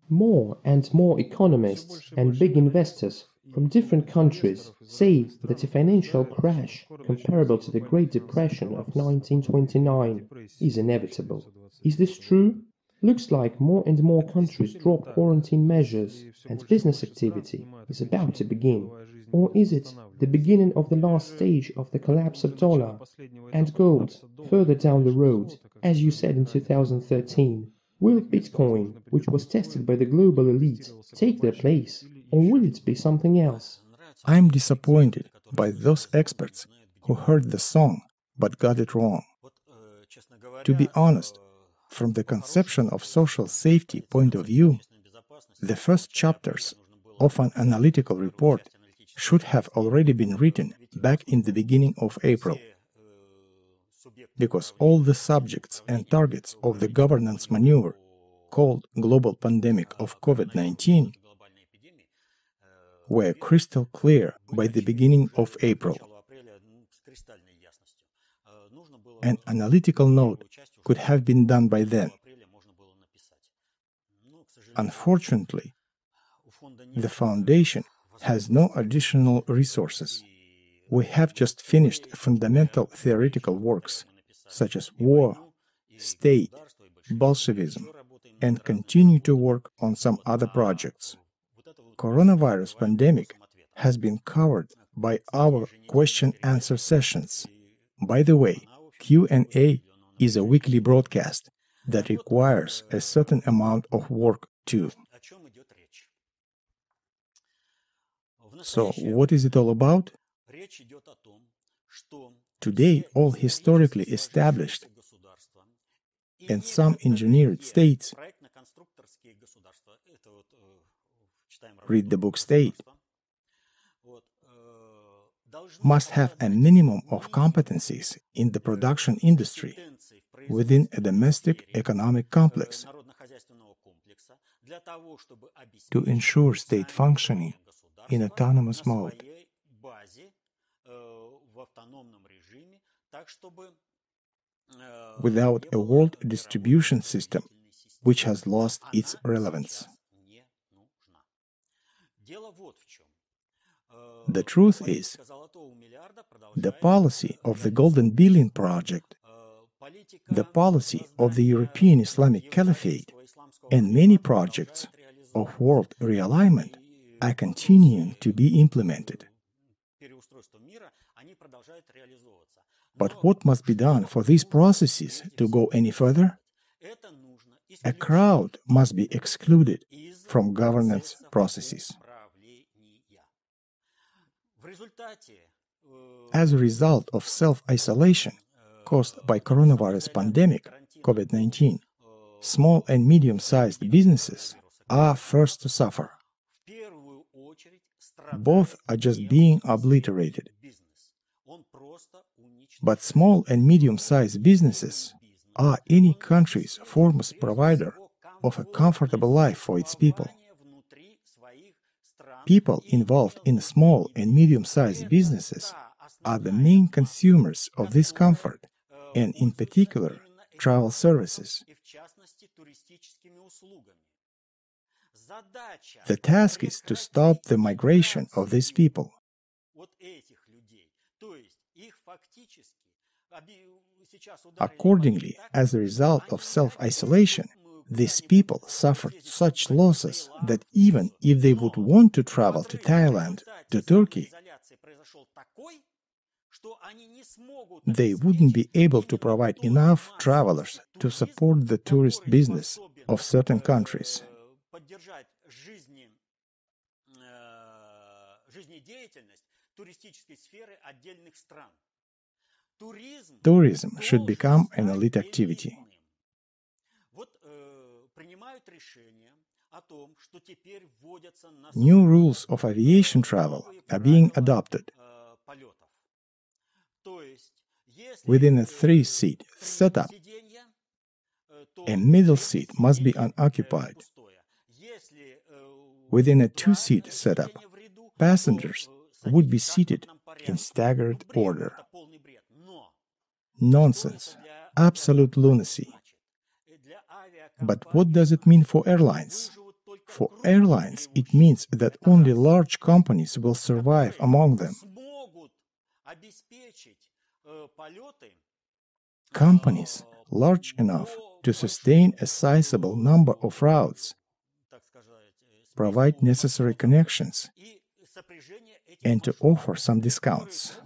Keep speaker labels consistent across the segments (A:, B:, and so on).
A: More and more economists and big investors from different countries say that a financial crash comparable to the Great Depression of 1929 is inevitable. Is this true? Looks like more and more countries drop quarantine measures and business activity is about to begin. Or is it the beginning of the last stage of the collapse of dollar and gold further down the road, as you said in 2013? Will Bitcoin, which was tested by the global elite, take their place, or will it be something else?
B: I'm disappointed by those experts who heard the song but got it wrong. To be honest, from the conception of social safety point of view, the first chapters of an analytical report should have already been written back in the beginning of April, because all the subjects and targets of the governance maneuver called global pandemic of COVID-19 were crystal clear by the beginning of April. An analytical note could have been done by then. Unfortunately, the Foundation has no additional resources. We have just finished fundamental theoretical works such as war, state, Bolshevism, and continue to work on some other projects. Coronavirus pandemic has been covered by our question-answer sessions. By the way, Q&A is a weekly broadcast that requires a certain amount of work too. So, what is it all about? Today, all historically established and some engineered states, read the book State, must have a minimum of competencies in the production industry within a domestic economic complex to ensure state functioning in autonomous mode. Without a world distribution system which has lost its relevance. The truth is, the policy of the Golden Billion Project, the policy of the European Islamic Caliphate, and many projects of world realignment are continuing to be implemented. But what must be done for these processes to go any further? A crowd must be excluded from governance processes. As a result of self-isolation caused by coronavirus pandemic, COVID-19, small and medium-sized businesses are first to suffer. Both are just being obliterated. But small and medium-sized businesses are any country's foremost provider of a comfortable life for its people. People involved in small and medium-sized businesses are the main consumers of this comfort, and in particular, travel services. The task is to stop the migration of these people. Accordingly, as a result of self-isolation, these people suffered such losses that even if they would want to travel to Thailand, to Turkey, they wouldn't be able to provide enough travelers to support the tourist business of certain countries. Tourism should become an elite activity. New rules of aviation travel are being adopted. Within a 3-seat setup, a middle seat must be unoccupied. Within a 2-seat setup, passengers would be seated in staggered order. Nonsense, absolute lunacy. But what does it mean for airlines? For airlines, it means that only large companies will survive among them. Companies large enough to sustain a sizable number of routes, provide necessary connections, and to offer some discounts.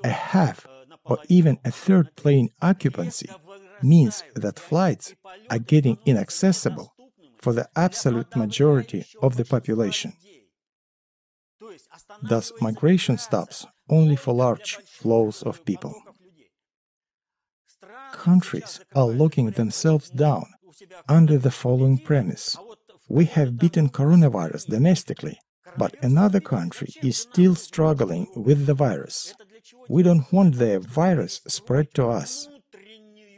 B: A half or even a third plane occupancy means that flights are getting inaccessible for the absolute majority of the population. Thus, migration stops only for large flows of people. Countries are locking themselves down under the following premise: we have beaten coronavirus domestically, but another country is still struggling with the virus. We don't want the virus spread to us.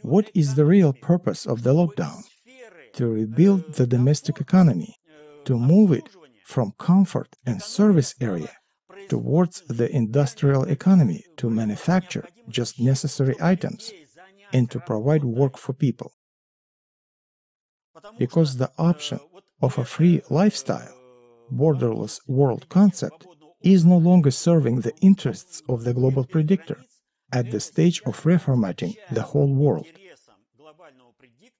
B: What is the real purpose of the lockdown? To rebuild the domestic economy, to move it from comfort and service area towards the industrial economy, to manufacture just necessary items, and to provide work for people. Because the option of a free lifestyle, borderless world concept, is no longer serving the interests of the global predictor at the stage of reformatting the whole world.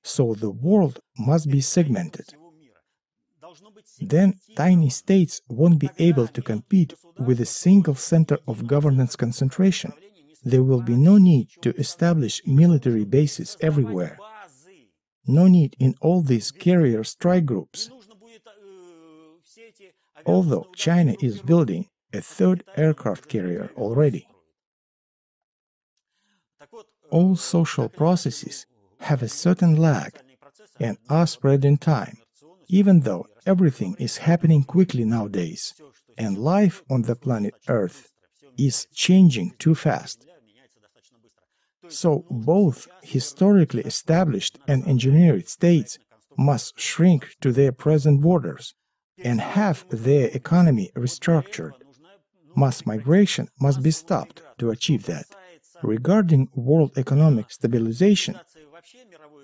B: So the world must be segmented. Then tiny states won't be able to compete with a single center of governance concentration. There will be no need to establish military bases everywhere. No need in all these carrier strike groups. Although China is building a third aircraft carrier already. All social processes have a certain lag and are spread in time, even though everything is happening quickly nowadays, and life on the planet Earth is changing too fast. So both historically established and engineered states must shrink to their present borders and have their economy restructured. Mass migration must be stopped to achieve that. Regarding world economic stabilization,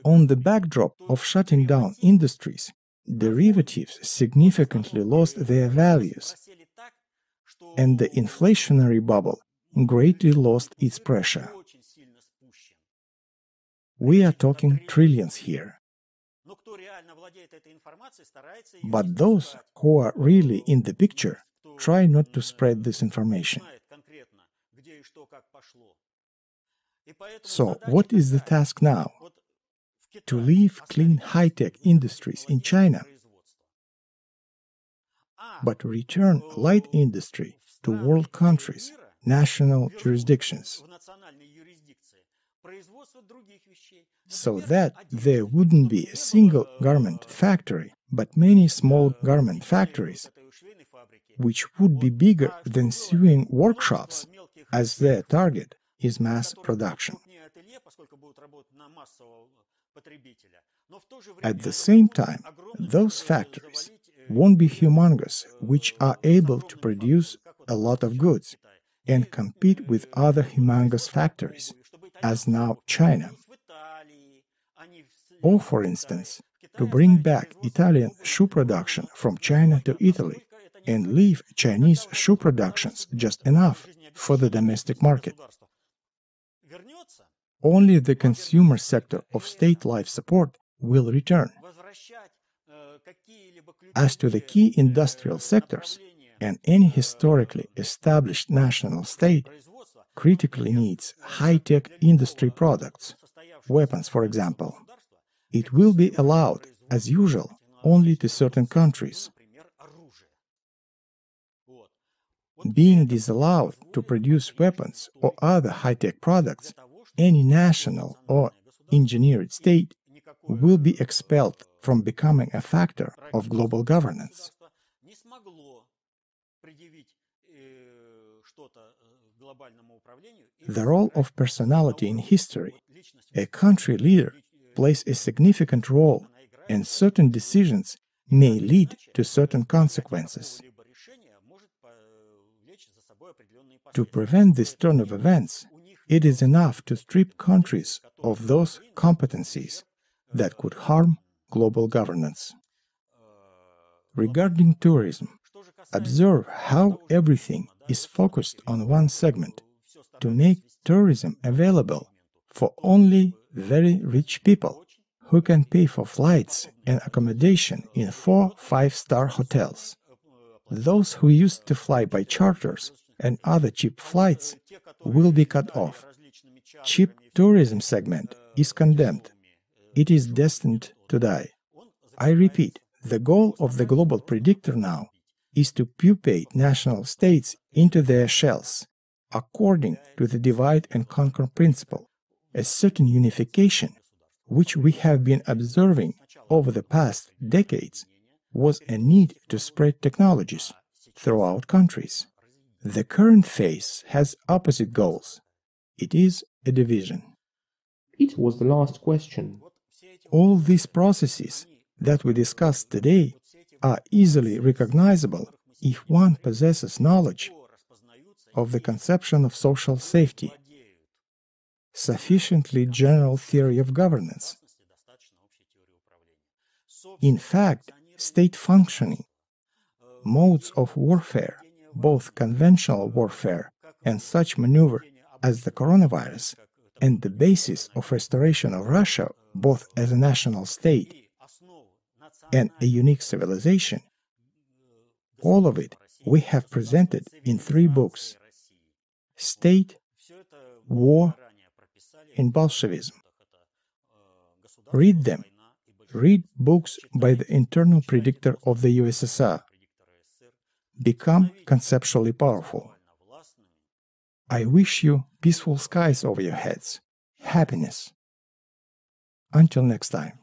B: on the backdrop of shutting down industries, derivatives significantly lost their values, and the inflationary bubble greatly lost its pressure. We are talking trillions here. But those who are really in the picture try not to spread this information. So, what is the task now? To leave clean high-tech industries in China, but return light industry to world countries, national jurisdictions, so that there wouldn't be a single garment factory, but many small garment factories, which would be bigger than sewing workshops, as their target is mass production. At the same time, those factories won't be humongous, which are able to produce a lot of goods and compete with other humongous factories, as now China. Or, for instance, to bring back Italian shoe production from China to Italy and leave Chinese shoe productions just enough for the domestic market. Only the consumer sector of state life support will return. As to the key industrial sectors, and any historically established national state critically needs high-tech industry products, weapons, for example. It will be allowed, as usual, only to certain countries. Being disallowed to produce weapons or other high-tech products, any national or engineered state will be expelled from becoming a factor of global governance. The role of personality in history. A country leader plays a significant role, and certain decisions may lead to certain consequences. To prevent this turn of events, it is enough to strip countries of those competencies that could harm global governance. Regarding tourism, observe how everything is focused on one segment to make tourism available for only very rich people who can pay for flights and accommodation in 4-5-star hotels. Those who used to fly by charters and other cheap flights will be cut off. Cheap tourism segment is condemned. It is destined to die. I repeat, the goal of the global predictor now is to pupate national states into their shells, according to the divide and conquer principle, a certain unification, which we have been observing over the past decades, was a need to spread technologies throughout countries. The current phase has opposite goals. It is a division.
A: It was the last question.
B: All these processes that we discussed today are easily recognizable if one possesses knowledge of the conception of social safety, sufficiently general theory of governance. In fact, state functioning, modes of warfare, both conventional warfare and such maneuver as the coronavirus, and the basis of restoration of Russia, both as a national state and a unique civilization, all of it we have presented in 3 books: State, War, and Bolshevism. Read them. Read books by the internal predictor of the USSR. Become conceptually powerful. I wish you peaceful skies over your heads, happiness. Until next time.